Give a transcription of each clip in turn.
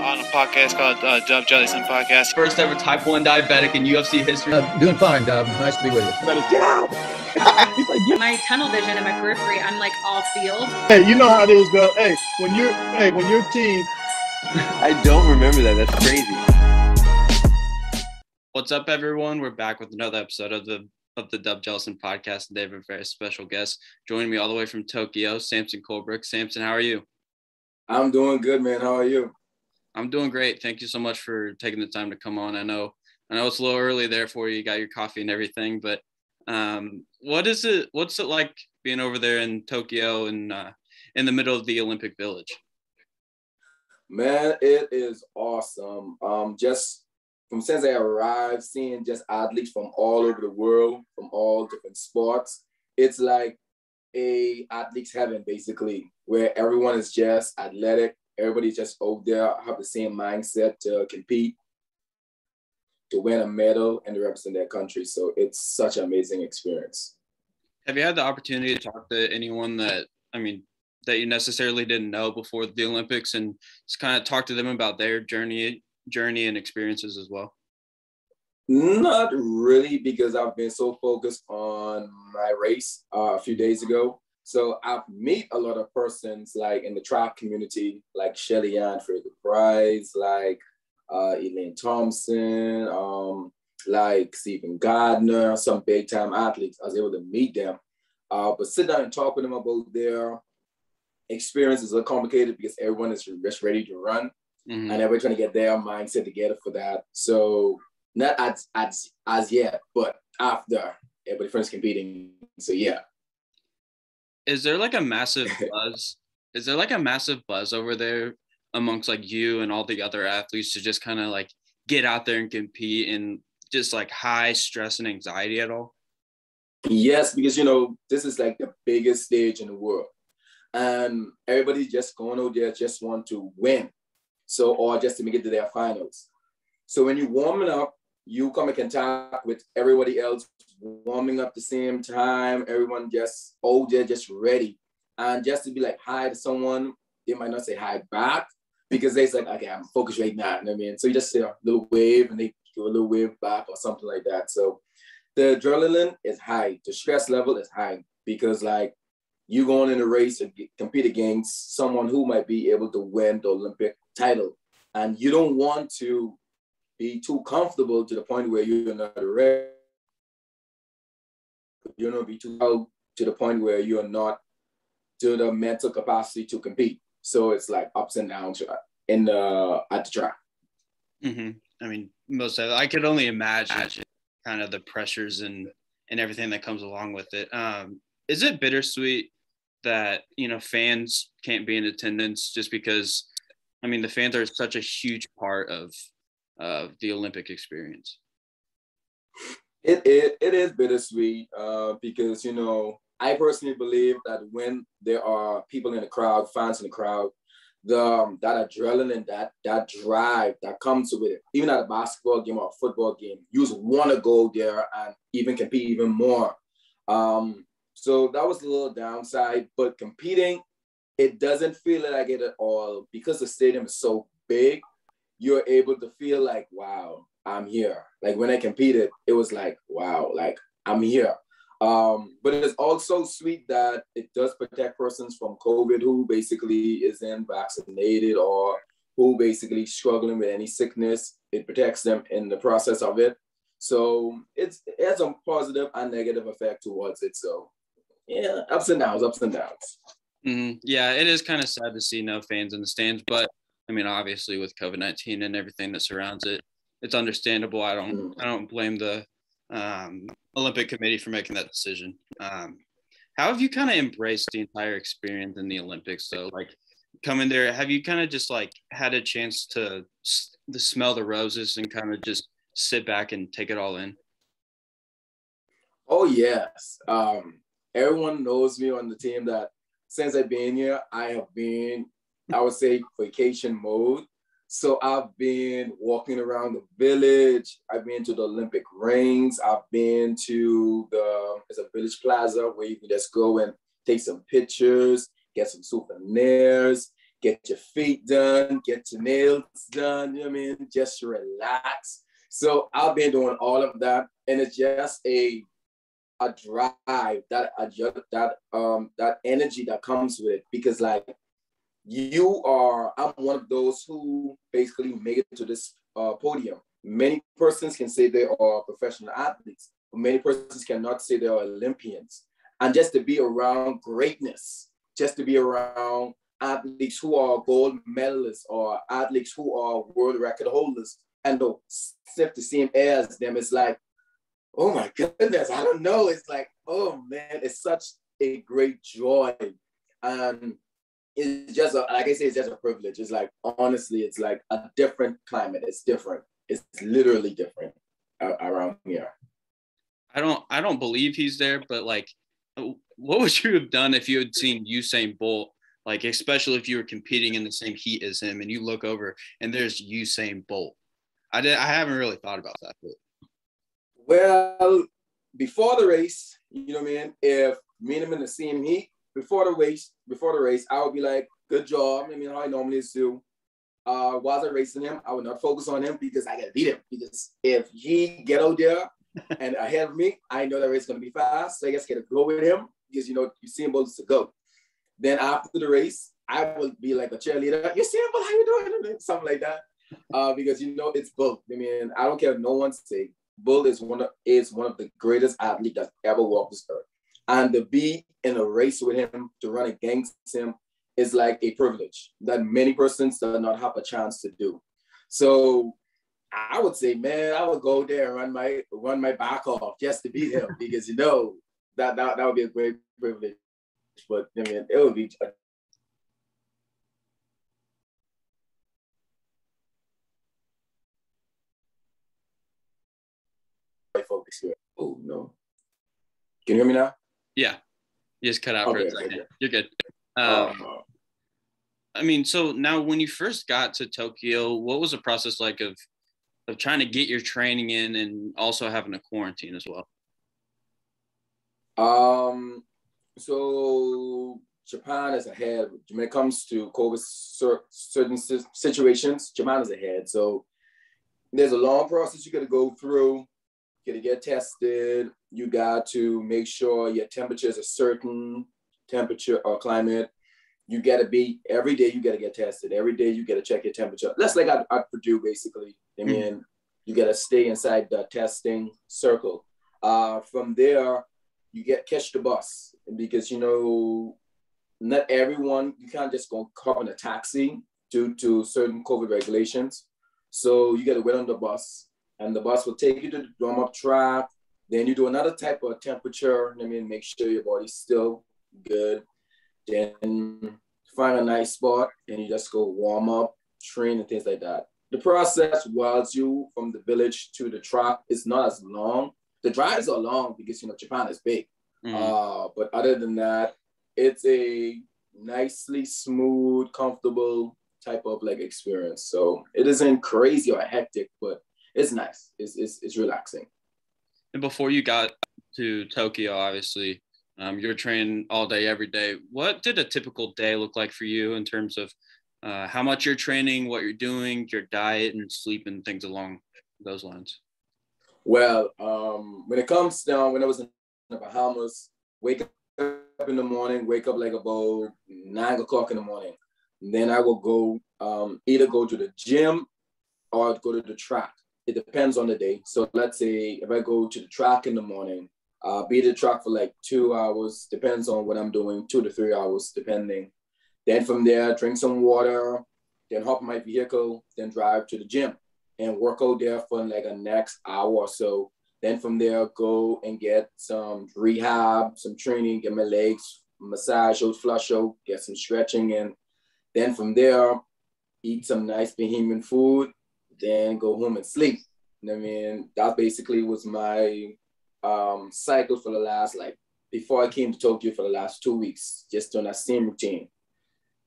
on a podcast called Jellison Podcast. First ever type 1 diabetic in UFC history. Doing fine, nice to be with you. Get out! He's like, my tunnel vision and my periphery, I'm like all field. Hey, you know how it is, though. Hey, when your team. I don't remember that. That's crazy. What's up, everyone? We're back with another episode of the Jellison Podcast. Today, we have a very special guest joining me all the way from Tokyo, Samson Colebrooke. Samson, how are you? I'm doing good, man. How are you? I'm doing great. Thank you so much for taking the time to come on. I know it's a little early there for you. You got your coffee and everything, but what's it like being over there in Tokyo and in the middle of the Olympic Village? Man, it is awesome. Just from since I arrived, seeing just athletes from all over the world, from all different sports, it's like a athlete's heaven, basically, where everyone is just athletic. Everybody's just out there, have the same mindset to compete, to win a medal, and to represent their country. So it's such an amazing experience. Have you had the opportunity to talk to anyone that you necessarily didn't know before the Olympics, and just kind of talk to them about their journey and experiences as well? Not really, because I've been so focused on my race a few days ago. So I've met a lot of persons like in the track community, like Shelly Ann Fraser Price, like Elaine Thompson, like Stephen Gardner, some big time athletes. I was able to meet them, but sit down and talk with them about their experiences are complicated because everyone is just ready to run, and everybody's trying to get their mindset together for that. So not as yet, but after everybody finishes competing. So yeah. Is there like a massive buzz? Is there like a massive buzz over there amongst like you and all the other athletes to just kind of like get out there and compete, and just like high stress and anxiety at all? Yes, because this is like the biggest stage in the world, and everybody's just going out there just want to win, or just to make it to their finals. So when you're warming up, you come in contact with everybody else warming up the same time, everyone just out there just ready. And just to be like hi to someone, they might not say hi back because they're like, okay, I'm focused right now. You know what I mean? So you just say a little wave and they do a little wave back or something like that. So the adrenaline is high. The stress level is high because like you going in a race to compete against someone who might be able to win the Olympic title. And you don't want to be too comfortable to the point where you're not ready. You don't be too out to the point where you're not to the mental capacity to compete. So it's like ups and downs at the track. Mm-hmm. I mean, most of it, I could only imagine kind of the pressures and everything that comes along with it. Is it bittersweet that fans can't be in attendance just because? I mean, the fans are such a huge part of the Olympic experience. It is bittersweet because, I personally believe that when there are people in the crowd, fans in the crowd, that adrenaline, that drive that comes with it, even at a basketball game or a football game, you just want to go there and even compete even more. So that was a little downside, but competing, it doesn't feel like it at all because the stadium is so big. You're able to feel like, wow, I'm here. Like when I competed, it was like, wow, like I'm here. But it's also sweet that it does protect persons from COVID who basically isn't vaccinated or who basically struggling with any sickness. It protects them in the process of it. So it has a positive and negative effect towards it. So yeah, ups and downs. Mm-hmm. Yeah, it is kind of sad to see no fans in the stands, but I mean, obviously with COVID-19 and everything that surrounds it, it's understandable. I don't blame the Olympic Committee for making that decision. How have you kind of embraced the entire experience in the Olympics? So like coming there, have you kind of just like had a chance to smell the roses and kind of just sit back and take it all in? Oh, yes. Everyone knows me on the team that since I've been here, I have been, I would say, vacation mode. So I've been walking around the village. I've been to the Olympic rings. I've been to there's a village plaza where you can just go and take some pictures, get some souvenirs, get your feet done, get your nails done, you know what I mean? Just relax. So I've been doing all of that, and it's just a drive, that energy that comes with it, because like I'm one of those who basically make it to this podium. Many persons can say they are professional athletes, but many persons cannot say they are Olympians. And just to be around greatness, just to be around athletes who are gold medalists or athletes who are world record holders and to sniff the same air as them, it's like, oh my goodness, I don't know. It's like, oh man, it's such a great joy. And it's just, like I say, it's just a privilege. It's like, honestly, it's like a different climate. It's different. It's literally different around here. I don't believe he's there, but like, what would you have done if you had seen Usain Bolt, like, especially if you were competing in the same heat as him and you look over and there's Usain Bolt? I haven't really thought about that. But. Well, before the race, you know what I mean? If me and him in the same heat, before the race, I would be like, good job. I mean, how I normally do. While I racing him, I would not focus on him because I gotta beat him. Because if he get out there and ahead of me, I know that race is gonna be fast. So I just gotta go with him because you know Usain Bolt is to go. Then after the race, I will be like a cheerleader. Usain Bolt, how you doing? Something like that. Because you know it's Bolt. I mean, I don't care what no one say. Bolt is one of the greatest athletes that's ever walked this earth. And to be in a race with him, to run against him, is like a privilege that many persons do not have a chance to do. So I would say, man, I would go there and run my back off just to beat him because you know that would be a great privilege. But I mean, it would be focus here. Oh no. Can you hear me now? Yeah. You just cut out for a second. Okay. You're good. I mean, so now when you first got to Tokyo, what was the process like of trying to get your training in and also having a quarantine as well? So Japan is ahead when it comes to COVID certain situations. Japan is ahead. So there's a long process you got to go through. You got to get tested. You got to make sure your temperature is a certain temperature or climate. You got to be, every day you got to get tested. Every day you got to check your temperature. That's like at Purdue, basically. I mean, you got to stay inside the testing circle. From there, you catch the bus because, you know, not everyone, you can't just go hop on a taxi due to certain COVID regulations. So you got to wait on the bus. And the bus will take you to the warm-up track. Then you do another type of temperature. I mean, make sure your body's still good. Then find a nice spot and you just go warm up, train and things like that. The process whilst you from the village to the track is not as long. The drives are long because, you know, Japan is big. But other than that, it's a nicely smooth, comfortable type of like experience. So it isn't crazy or hectic, but it's nice. It's relaxing. And before you got to Tokyo, obviously, you're training all day, every day. What did a typical day look like for you in terms of how much you're training, what you're doing, your diet and sleep and things along those lines? Well, when it comes down, when I was in the Bahamas, wake up in the morning, wake up like about 9 o'clock in the morning. And then I will go either go to the gym or go to the track. It depends on the day. So let's say if I go to the track in the morning, be at the track for like 2 hours, depends on what I'm doing, 2 to 3 hours, depending. Then from there, drink some water, then hop in my vehicle, then drive to the gym and work out there for like a next hour or so. Then from there, go and get some rehab, some training, get my legs massage out, flush out, get some stretching in. Then from there, eat some nice Bahamian food, then go home and sleep. I mean, that basically was my cycle for the last, like, before I came to Tokyo for the last 2 weeks, just doing that same routine.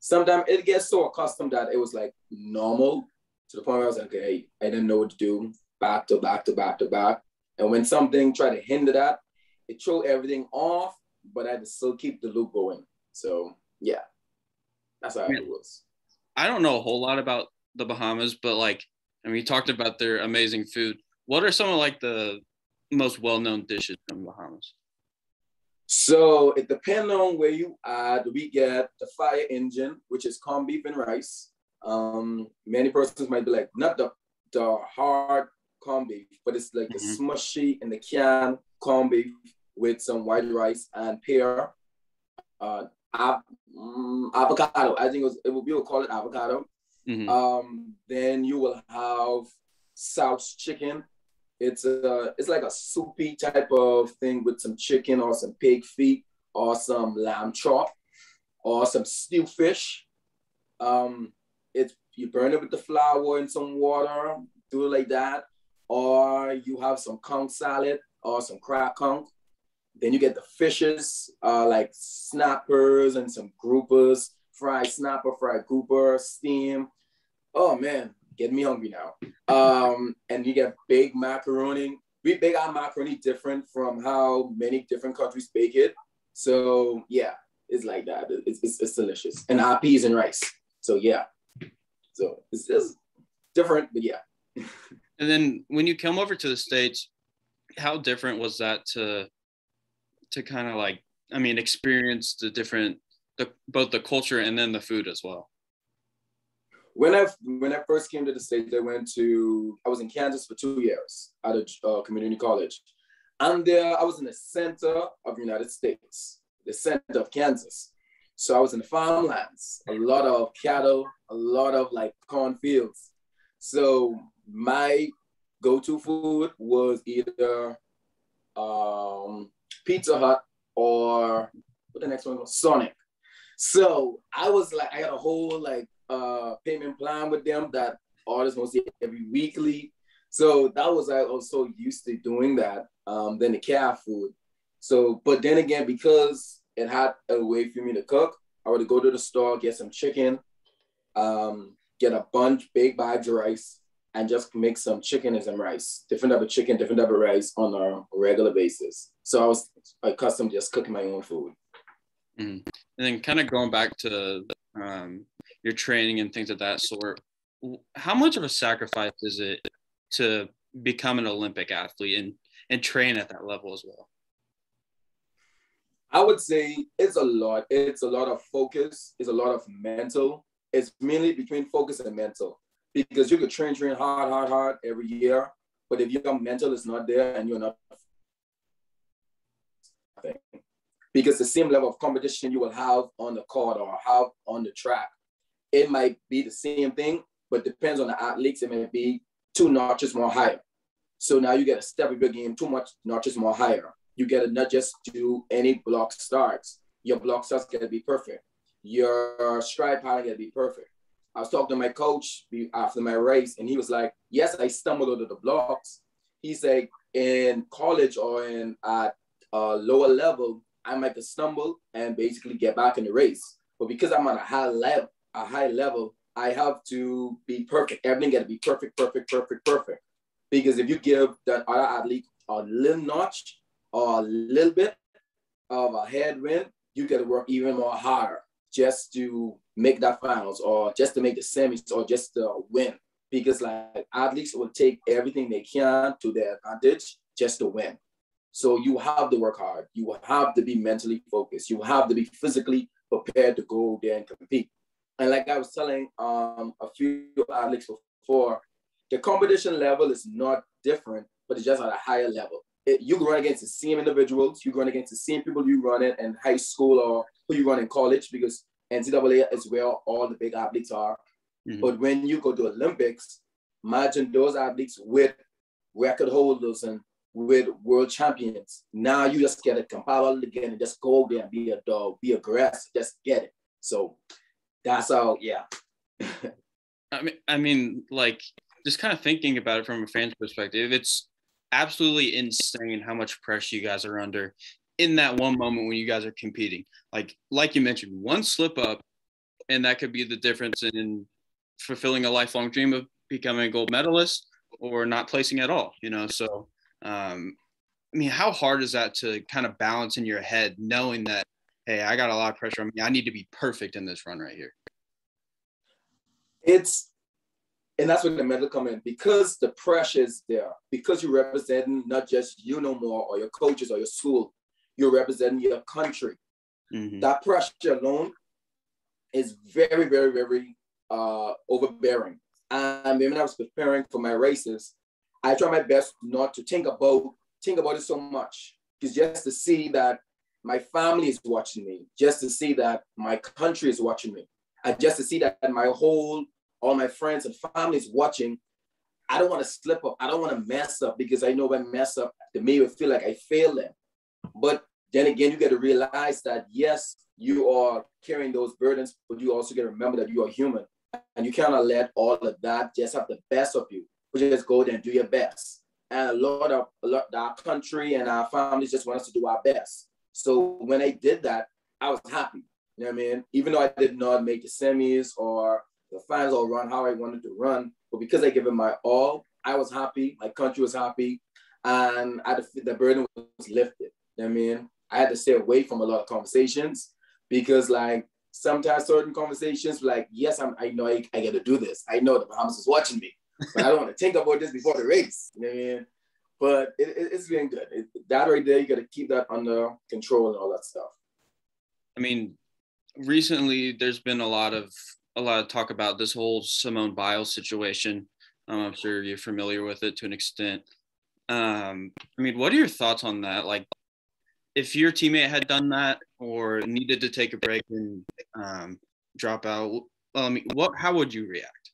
Sometimes it gets so accustomed that it was like normal to the point where I was like, okay, I didn't know what to do, back to back to back to back. And when something tried to hinder that, it threw everything off, but I had to still keep the loop going. So yeah, that's how it was. I don't know a whole lot about the Bahamas, but like, I mean, you talked about their amazing food. What are some of like the most well-known dishes from the Bahamas? So it depends on where you are. We get the fire engine, which is corned beef and rice. Many persons might be like, not the hard corned beef, but it's like the smushy in the can corned beef with some white rice and pear, avocado. I think we will call it avocado. Then you will have South chicken. It's like a soupy type of thing with some chicken or some pig feet or some lamb chop or some stew fish. You burn it with the flour and some water, do it like that. Or you have some conch salad or some crab conch. Then you get the fishes, like snappers and some groupers, fried snapper, fried grouper, steam. Oh man, get me hungry now. And you get baked macaroni. We bake our macaroni different from how many different countries bake it. So yeah, it's like that. It's delicious. And our peas and rice. So yeah. So it's just different, but yeah. And then when you come over to the States, how different was that to kind of like, I mean, experience both the culture and then the food as well? When I first came to the States, I was in Kansas for 2 years at a community college. And there I was in the center of the United States, the center of Kansas. So I was in the farmlands, a lot of cattle, a lot of like cornfields. So my go-to food was either Pizza Hut or what the next one was? Sonic. So I was like, I got a whole like payment plan with them that orders mostly every weekly. So that was, I was so used to doing that. Then the calf food. So, but then again, because it had a way for me to cook, I would go to the store, get some chicken, get a bunch, big bags of rice, and just make some chicken and some rice, different type of chicken, different type of rice on a regular basis. So I was accustomed to just cooking my own food. And then kind of going back to your training and things of that sort, how much of a sacrifice is it to become an Olympic athlete and train at that level as well? I would say it's a lot. It's a lot of focus. It's a lot of mental. It's mainly between focus and mental, because you could train hard every year, but if your mental is not there and you're not, because the same level of competition you will have on the court or have on the track, it might be the same thing, but depends on the athletes. It may be 2 notches more higher. So now you get a step of your game 2 notches more higher. You get to not just do any block starts. Your block starts got to be perfect. Your stride pattern got to be perfect. I was talking to my coach after my race, and he was like, yes, I stumbled over the blocks. He said, in college or at a lower level, I might stumble and basically get back in the race. But because I'm at a high level, I have to be perfect. Everything got to be perfect. Because if you give that other athlete a little notch or a little bit of a headwind, you got to work even more harder just to make that finals or just to make the semis or just to win. Because like athletes will take everything they can to their advantage just to win. So you have to work hard. You have to be mentally focused. You have to be physically prepared to go there and compete. And like I was telling a few athletes before, the competition level is not different, but it's just at a higher level. You run against the same individuals. You run against the same people you run in high school or who you run in college, because NCAA is where all the big athletes are. But when you go to Olympics, imagine those athletes with record holders and with world champions. Now you just get a compile again and just go there and be a dog, be aggressive, just get it. So that's how, yeah. I mean, like, just kind of thinking about it from a fan's perspective, it's absolutely insane how much pressure you guys are under in that one moment when you guys are competing. Like you mentioned, one slip up, and that could be the difference in fulfilling a lifelong dream of becoming a gold medalist or not placing at all, you know? So, I mean, how hard is that to kind of balance in your head, knowing that, hey, I got a lot of pressure on me. I need to be perfect in this run right here? And that's when the mental come in, because the pressure is there, because you're representing not just you no more or your coaches or your school, you're representing your country. Mm-hmm. That pressure alone is very, very, very overbearing. And when I was preparing for my races, I try my best not to think about it so much. It's just to see that my family is watching me, just to see that my country is watching me, and just to see that all my friends and family is watching. I don't want to slip up. I don't want to mess up, because I know if I mess up, they may feel like I failed them. But then again, you got to realize that, yes, you are carrying those burdens, but you also got to remember that you are human, and you cannot let all of that just have the best of you. But just go there and do your best. And a lot of our country and our families just want us to do our best. So when I did that, I was happy. You know what I mean? Even though I did not make the semis or the finals or run how I wanted to run, but because I gave it my all, I was happy. My country was happy, and the burden was lifted. You know what I mean? I had to stay away from a lot of conversations, because like sometimes certain conversations, like, yes, I know I got to do this. I know the Bahamas is watching me, but I don't want to think about this before the race. You know what I mean? But it's been good. That right there, you got to keep that under control and all that stuff. I mean, recently there's been a lot of talk about this whole Simone Biles situation. I'm sure you're familiar with it to an extent. I mean, what are your thoughts on that? Like, if your teammate had done that or needed to take a break and drop out, how would you react?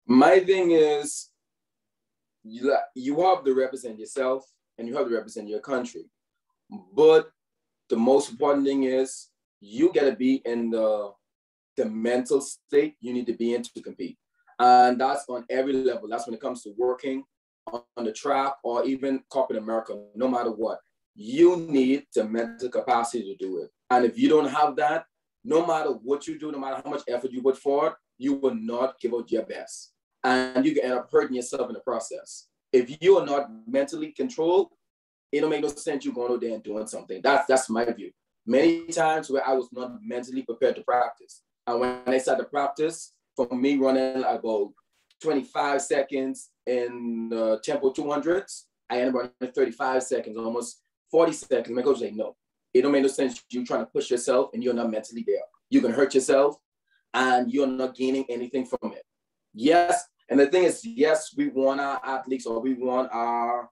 My thing is, you have to represent yourself and you have to represent your country. But the most important thing is you got to be in the mental state you need to be in to compete. And that's on every level. That's when it comes to working on the track or even corporate America, no matter what. You need the mental capacity to do it. And if you don't have that, no matter what you do, no matter how much effort you put forward, you will not give out your best. And you can end up hurting yourself in the process. If you are not mentally controlled, it don't make no sense you going out there and doing something. That's my view. Many times where I was not mentally prepared to practice. And when I started to practice, from me running about 25 seconds in tempo 200s, I ended up running 35 seconds, almost 40 seconds. My coach was like, no, it don't make no sense. You trying to push yourself and you're not mentally there. You can hurt yourself and you're not gaining anything from it. Yes, and the thing is, yes, we want our athletes or we want our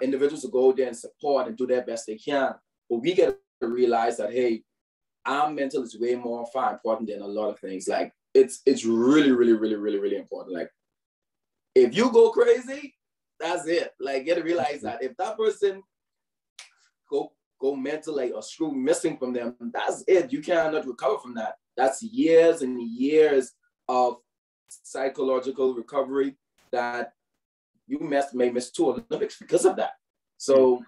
individuals to go there and support and do their best they can. But we got to realize that, hey, our mental is way more far important than a lot of things. Like, it's really, really, really, really, really important. Like, if you go crazy, that's it. Like, you got to realize that if that person go mental, like a screw missing from them, that's it. You cannot recover from that. That's years and years of psychological recovery that you may miss 2 Olympics because of that. So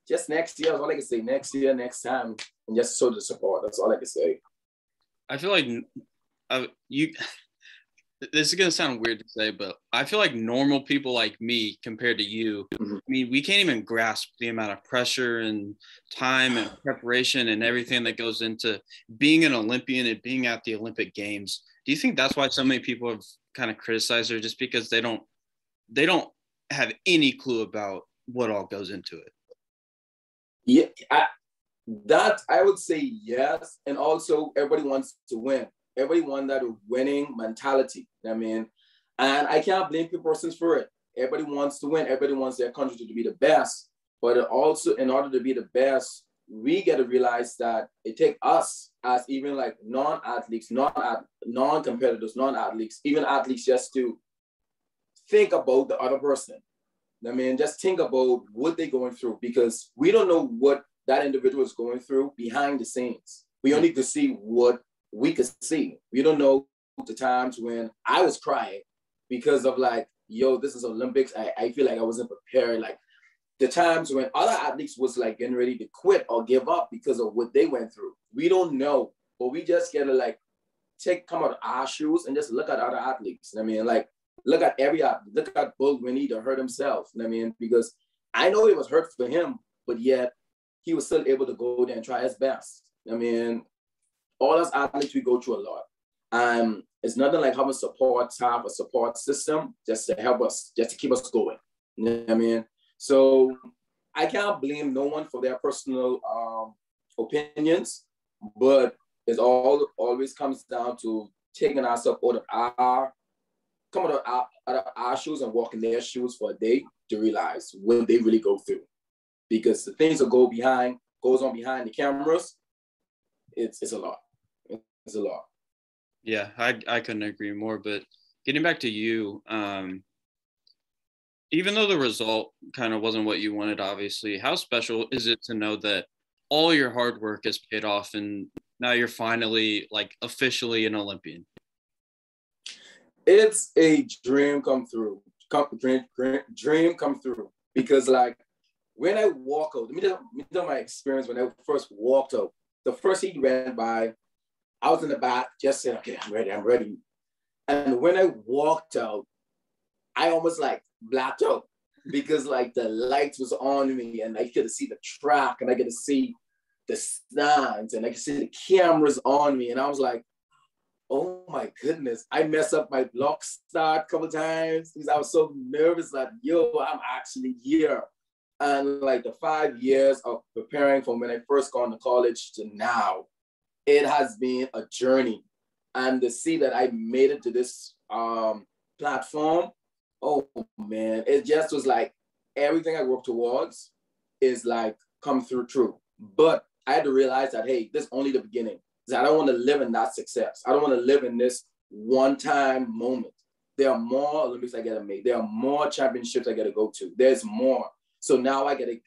just next year, that's all I can say. Next year, next time, and just show the support. That's all I can say. I feel like this is going to sound weird to say, but I feel like normal people like me compared to you, I mean, we can't even grasp the amount of pressure and time and preparation and everything that goes into being an Olympian and being at the Olympic Games. Do you think that's why so many people have kind of criticized her, just because they don't have any clue about what all goes into it? Yeah, I would say yes. And also everybody wants to win. Everybody wants that winning mentality. I mean, and I can't blame persons for it. Everybody wants to win. Everybody wants their country to be the best. But also, in order to be the best, we got to realize that it takes us as even like non-athletes, non-competitors, non-athletes, even athletes, just to think about the other person. I mean, just think about what they're going through, because we don't know what that individual is going through behind the scenes. We only can see what we could see. We don't know the times when I was crying because of like, yo, this is Olympics. I feel like I wasn't prepared. Like the times when other athletes was like getting ready to quit or give up because of what they went through. We don't know, but we just gotta like come out of our shoes and just look at other athletes. I mean, like, look at every athlete. Look at Bolt when he hurt himself. I mean, because I know it was hurt for him, but yet he was still able to go there and try his best. I mean, all us athletes, we go through a lot. It's nothing like having support staff, a support system, just to help us, just to keep us going. You know what I mean? So I can't blame no one for their personal opinions, but it always comes down to taking ourselves coming out of our shoes and walking their shoes for a day to realize what they really go through. Because the things that goes on behind the cameras, it's a lot. It's a lot. Yeah, I couldn't agree more. But getting back to you, even though the result kind of wasn't what you wanted, obviously, how special is it to know that all your hard work has paid off and now you're finally like officially an Olympian? It's a dream come through. Dream come through. Because like when I walk out, let me tell my experience when I first walked out. The first heat ran by, I was in the back, just saying, okay, I'm ready. And when I walked out, I almost like blacked out because like the lights was on me and I could see the track and I could see the stands and I could see the cameras on me. And I was like, oh my goodness, I messed up my block start a couple times because I was so nervous that, I'm actually here. And like the 5 years of preparing from when I first got into college to now, it has been a journey. And to see that I made it to this platform, oh man, it just was like everything I worked towards is like come through true. But I had to realize that, hey, this is only the beginning. I don't want to live in that success. I don't want to live in this one-time moment. There are more Olympics I got to make. There are more championships I got to go to. There's more. So now I got to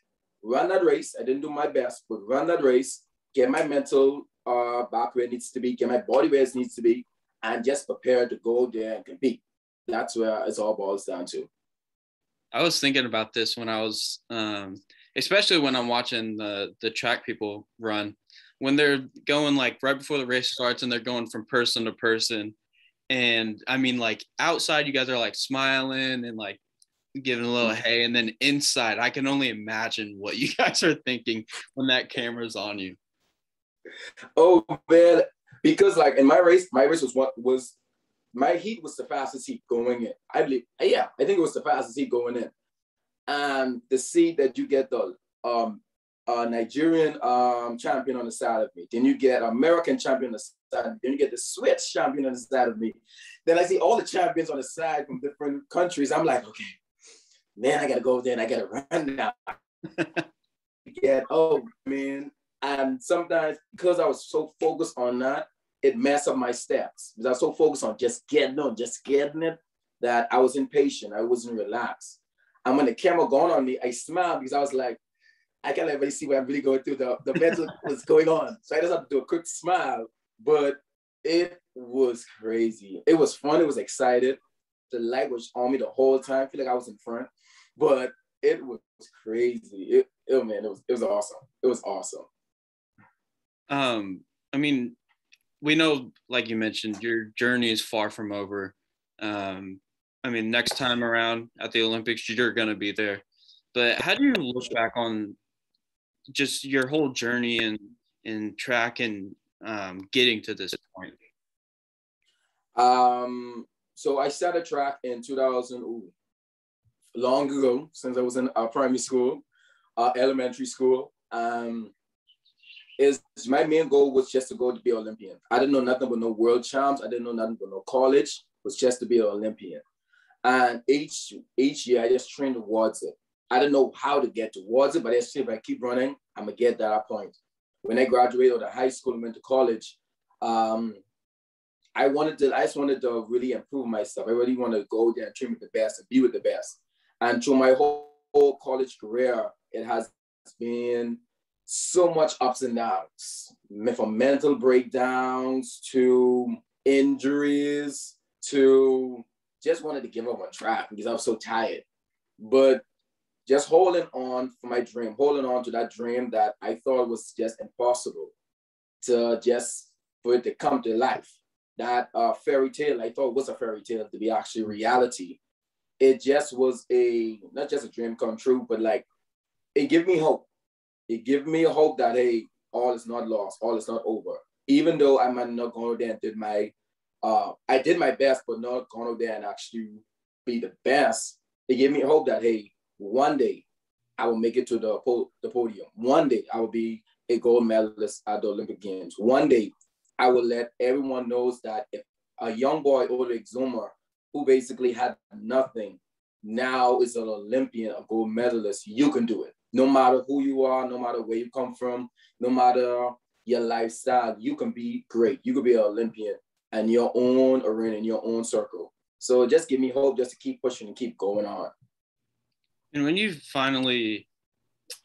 run that race. I didn't do my best, but run that race, get my mental back where it needs to be, get my body where it needs to be, and just prepare to go there and compete. That's where it all boils down to. I was thinking about this when I was, especially when I'm watching the track people run, when they're going like right before the race starts and they're going from person to person. And I mean, like outside, you guys are like smiling and like giving a little hey, and then inside, I can only imagine what you guys are thinking when that camera's on you. Oh man, because like in my race was my heat was the fastest heat going in. I think it was the fastest heat going in. And the see that you get the Nigerian champion on the side of me, then you get American champion on the side, then you get the Swiss champion on the side of me. Then I see all the champions on the side from different countries. I'm like, okay, man, I gotta go there and I gotta run now. Oh man. And sometimes because I was so focused on that, it messed up my steps. Because I was so focused on just getting it, that I was impatient. I wasn't relaxed. And when the camera gone on me, I smiled because I was like, I can't really see what I'm really going through. The mental was going on. So I just had to do a quick smile. But it was crazy. It was fun. It was excited. The light was on me the whole time. I feel like I was in front. But it was crazy. Man, it was awesome. It was awesome. I mean, we know, like you mentioned, your journey is far from over. I mean, next time around at the Olympics, you're going to be there. But how do you look back on just your whole journey in track and getting to this point? So I started track in 2000, long ago, since I was in primary school, elementary school. My main goal was just to go to be an Olympian. I didn't know nothing but no world champs. I didn't know nothing but no college. It was just to be an Olympian. And each year I just trained towards it. I didn't know how to get towards it, but if I keep running, I'm gonna get that point. When I graduated out of high school and went to college, I just wanted to really improve myself. I really want to go there and train with the best and be with the best. And through my whole college career, it has been so much ups and downs, from mental breakdowns to injuries to just wanted to give up on track because I was so tired. But just holding on for my dream, holding on to that dream that I thought was just impossible for it to come to life. That fairy tale I thought was a fairy tale to be actually reality. It just was not just a dream come true, but like it gave me hope. It gave me a hope that, hey, all is not lost, all is not over. Even though I might not go there and did my I did my best, but not going out there and actually be the best. It gave me hope that, hey, one day I will make it to the podium. One day I will be a gold medalist at the Olympic Games. One day I will let everyone knows that if a young boy, Ole Exuma, who basically had nothing, now is an Olympian, a gold medalist, you can do it. No matter who you are, no matter where you come from, no matter your lifestyle, you can be great. You could be an Olympian in your own arena, in your own circle. So just give me hope just to keep pushing and keep going on. And when you finally,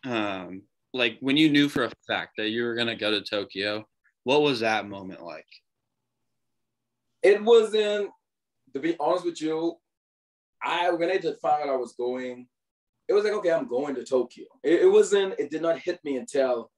like when you knew for a fact that you were going to go to Tokyo, what was that moment like? It wasn't, to be honest with you, when I just found out I was going, it was like, okay, I'm going to Tokyo. It did not hit me until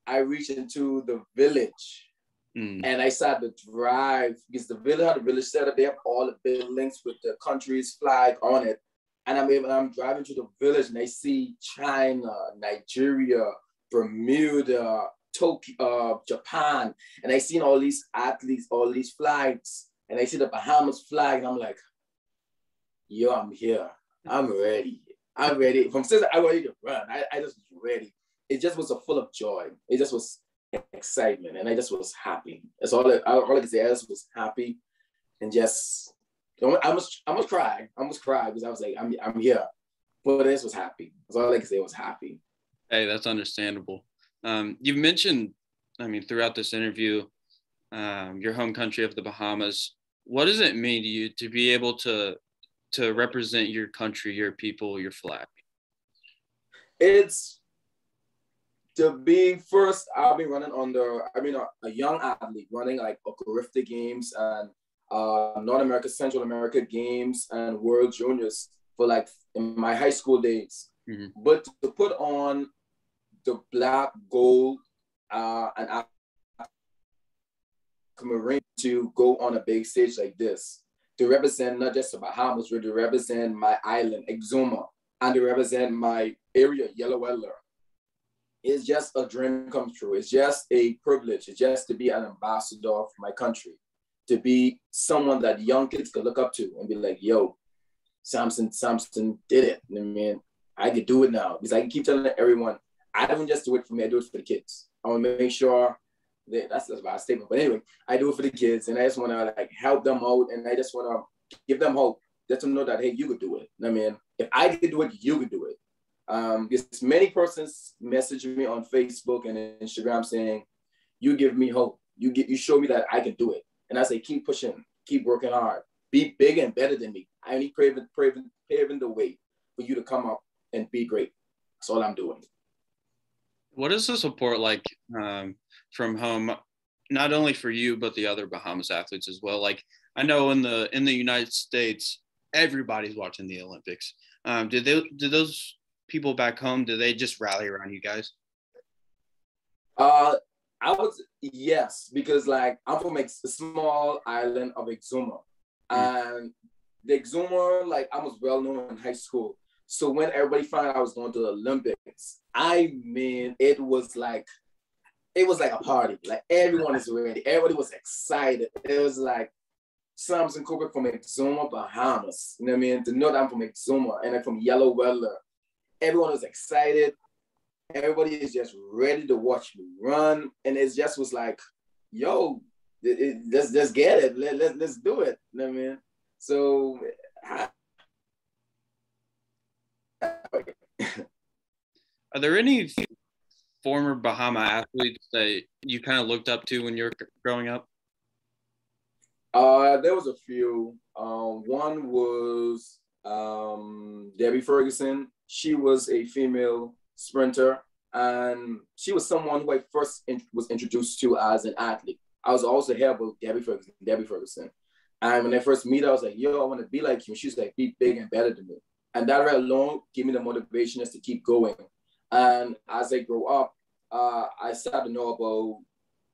I reached into the village and I started to drive, because the village had a village set up. They have all the buildings with the country's flag on it. And I'm driving to the village and I see China, Nigeria, Bermuda, Tokyo, Japan. And I seen all these athletes, all these flags. And I see the Bahamas flag and I'm like, yo, I'm here. I'm ready. I'm ready. From since I was ready to run, I just was ready. It just was full of joy. It just was excitement, and I just was happy. That's all I can say. I just was happy, and just I must cry. I must cry because I was like, I'm here, but I just was happy. That's all I can say. I was happy. Hey, that's understandable. You've mentioned, I mean, throughout this interview, your home country of the Bahamas. What does it mean to you to be able to represent your country, your people, your flag? It's to be first. I've been running a young athlete running like Ocarifta Games and North America, Central America Games and World Juniors for like in my high school days. Mm-hmm. But to put on the black, gold, and Marine to go on a big stage like this, to represent not just the Bahamas, but to represent my island, Exuma, and to represent my area, Yellow Weller. It's just a dream come true. It's just a privilege. It's just to be an ambassador for my country, to be someone that young kids could look up to and be like, yo, Samson did it. I mean, I could do it now. Because I can keep telling everyone, I don't just do it for me, I do it for the kids. I want to make sure that's a bad statement. But anyway, I do it for the kids, and I just want to like help them out, and I just want to give them hope. Let them know that, hey, you could do it. I mean, if I could do it, you could do it. Because many persons message me on Facebook and Instagram saying, you give me hope. You show me that I can do it. And I say, keep pushing, keep working hard, be bigger and better than me. I only paving the way for you to come up and be great. That's all I'm doing. What is the support like from home, not only for you, but the other Bahamas athletes as well? Like, I know in the United States, everybody's watching the Olympics. Did those people back home, do they just rally around you guys? Yes, because like I'm from a small island of Exuma, and the Exuma, like I was well known in high school. So when everybody found out I was going to the Olympics, I mean, it was like a party. Like everyone is ready. Everybody was excited. It was like Samson Colebrooke from Exuma, Bahamas. You know what I mean? To know that I'm from Exuma and I'm from Yellow Weller. Everyone was excited. Everybody is just ready to watch me run. And it just was like, yo, let's get it. Let's do it. You know what I mean? So are there any former Bahama athletes that you kind of looked up to when you were growing up? There was a few. One was Debbie Ferguson. She was a female sprinter, and she was someone who I first was introduced to as an athlete. I was also here with Debbie Ferguson. And when I first met her, I was like, yo, I want to be like you. She's like, be big and better than me. And that right alone gave me the motivation just to keep going. And as I grew up, I started to know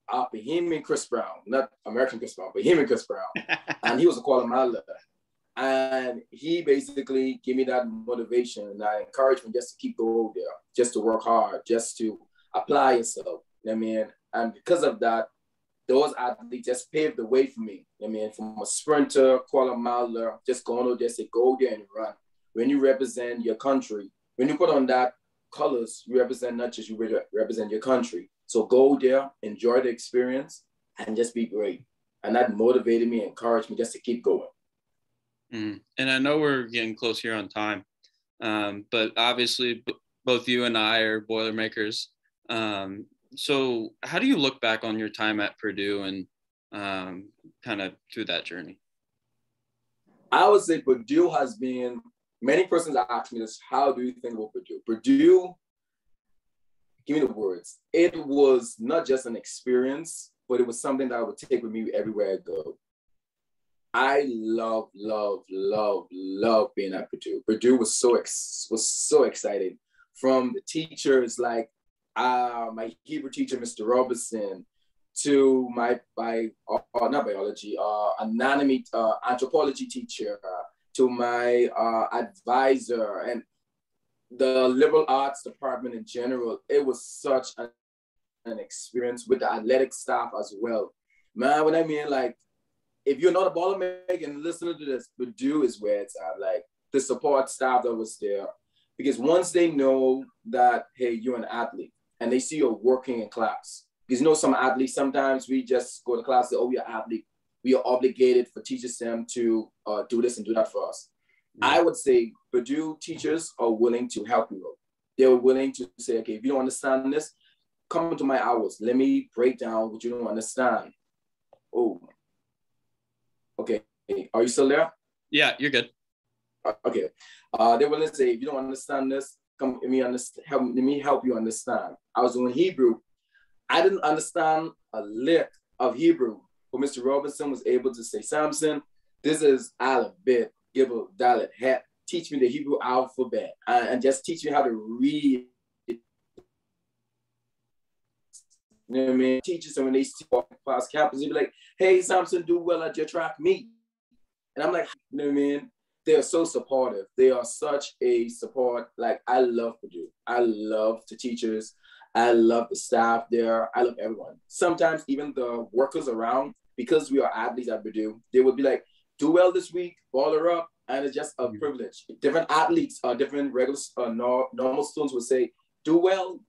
about Bohemian Chris Brown, not American Chris Brown, Bohemian Chris Brown. And he was a Guatemala. And he basically gave me that motivation and that encouragement just to keep going there, just to work hard, just to apply yourself. I mean, and because of that, those athletes just paved the way for me. I mean, from a sprinter, quarter miler, just going out there, say, go there and run. When you represent your country, when you put on that colors, you represent not just you represent your country. So go there, enjoy the experience, and just be great. And that motivated me, encouraged me just to keep going. And I know we're getting close here on time, but obviously both you and I are Boilermakers. So how do you look back on your time at Purdue and kind of through that journey? I would say Purdue has been, many persons ask me this, how do you think about Purdue? Purdue, give me the words. It was not just an experience, but it was something that I would take with me everywhere I go. I love being at Purdue. Purdue was so exciting. From the teachers like my Hebrew teacher, Mr. Robinson, to my not biology, anatomy, anthropology teacher, to my advisor, and the liberal arts department in general. It was such an experience with the athletic staff as well. Man, what I mean, like, if you're not a Boilermaker and listening to this, Purdue is where it's at. Like, the support staff that was there. Because once they know that, hey, you're an athlete, and they see you're working in class. Because, you know, some athletes, sometimes we just go to class and say, oh, we're an athlete. We are obligated for teachers them to do this and do that for us. I would say Purdue teachers are willing to help you. They're willing to say, okay, if you don't understand this, come to my hours. Let me break down what you don't understand. Oh, okay. Are you still there? Yeah, you're good. Okay. They're willing to say, if you don't understand this, come let me help you understand. I was doing Hebrew. I didn't understand a lick of Hebrew, but Mr. Robinson was able to say, Samson, this is alphabet, gibel, dalet, het. Teach me the Hebrew alphabet and just teach me how to read. You know what I mean? Teachers, and when they see walk past campus, they be like, hey, Samson, do well at your track meet. And I'm like, you know what I mean? They are so supportive. They are such a support. Like, I love Purdue. I love the teachers. I love the staff there. I love everyone. Sometimes even the workers around, because we are athletes at Purdue, they would be like, do well this week, baller up. And it's just a privilege. Different athletes, different regular, normal students would say, do well,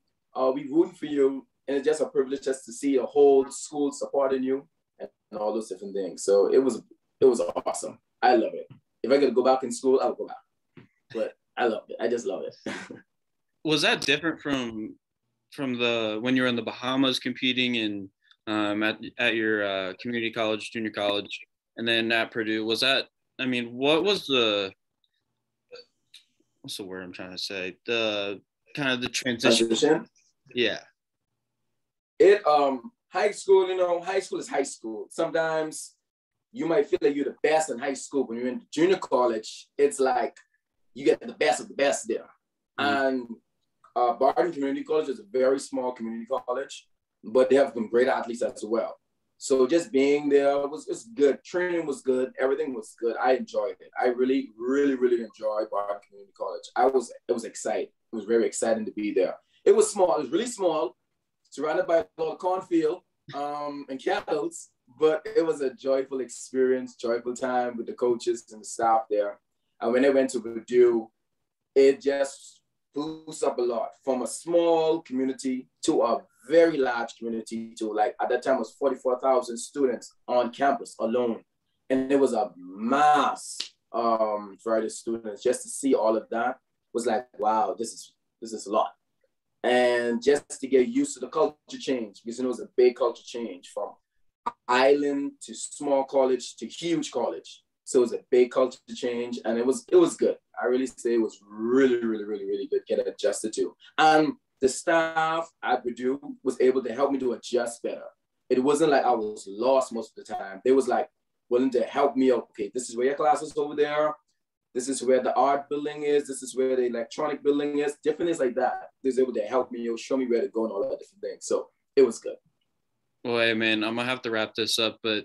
we rooting for you. And it's just a privilege just to see a whole school supporting you and all those different things. So it was awesome. I love it. If I could go back in school, I would go back. But I loved it. I just love it. Was that different from the when you were in the Bahamas competing in at your community college, junior college, and then at Purdue? Was that, I mean, what's the word I'm trying to say? The kind of the transition. Yeah. It high school, you know, high school is high school. Sometimes you might feel like you're the best in high school. When you're in junior college, it's like you get the best of the best there. And Barton Community College is a very small community college, but they have some great athletes as well. So just being there was good. Training was good. Everything was good. I enjoyed it. I really, really, really enjoyed Barton Community College. It was exciting. It was very exciting to be there. It was small. It was really small, surrounded by a lot of cornfield and cattle, but it was a joyful experience, joyful time with the coaches and the staff there. And when I went to Purdue, it just boosts up a lot, from a small community to a very large community, to, like, at that time it was 44,000 students on campus alone. And it was a mass for the students. Just to see all of that was like, wow, this is a lot. And just to get used to the culture change, because it was a big culture change from island to small college to huge college. So it was a big culture change, and it was good. I really say it was really, really, really, really good to get adjusted to. And the staff at Purdue was able to help me to adjust better. It wasn't like I was lost most of the time. They was like willing to help me out. Okay, this is where your class is over there. This is where the art building is. This is where the electronic building is. Different things like that. They was able to help me, show me where to go and all that different things. So it was good. Well, hey, man, I'm going to have to wrap this up. But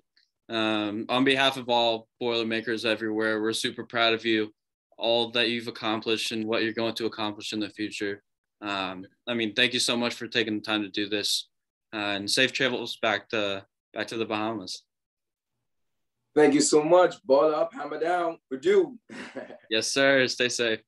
on behalf of all Boilermakers everywhere, we're super proud of you, all that you've accomplished and what you're going to accomplish in the future. I mean, thank you so much for taking the time to do this. And safe travels back to back to the Bahamas. Thank you so much. Ball up, hammer down, Purdue. Yes, sir. Stay safe.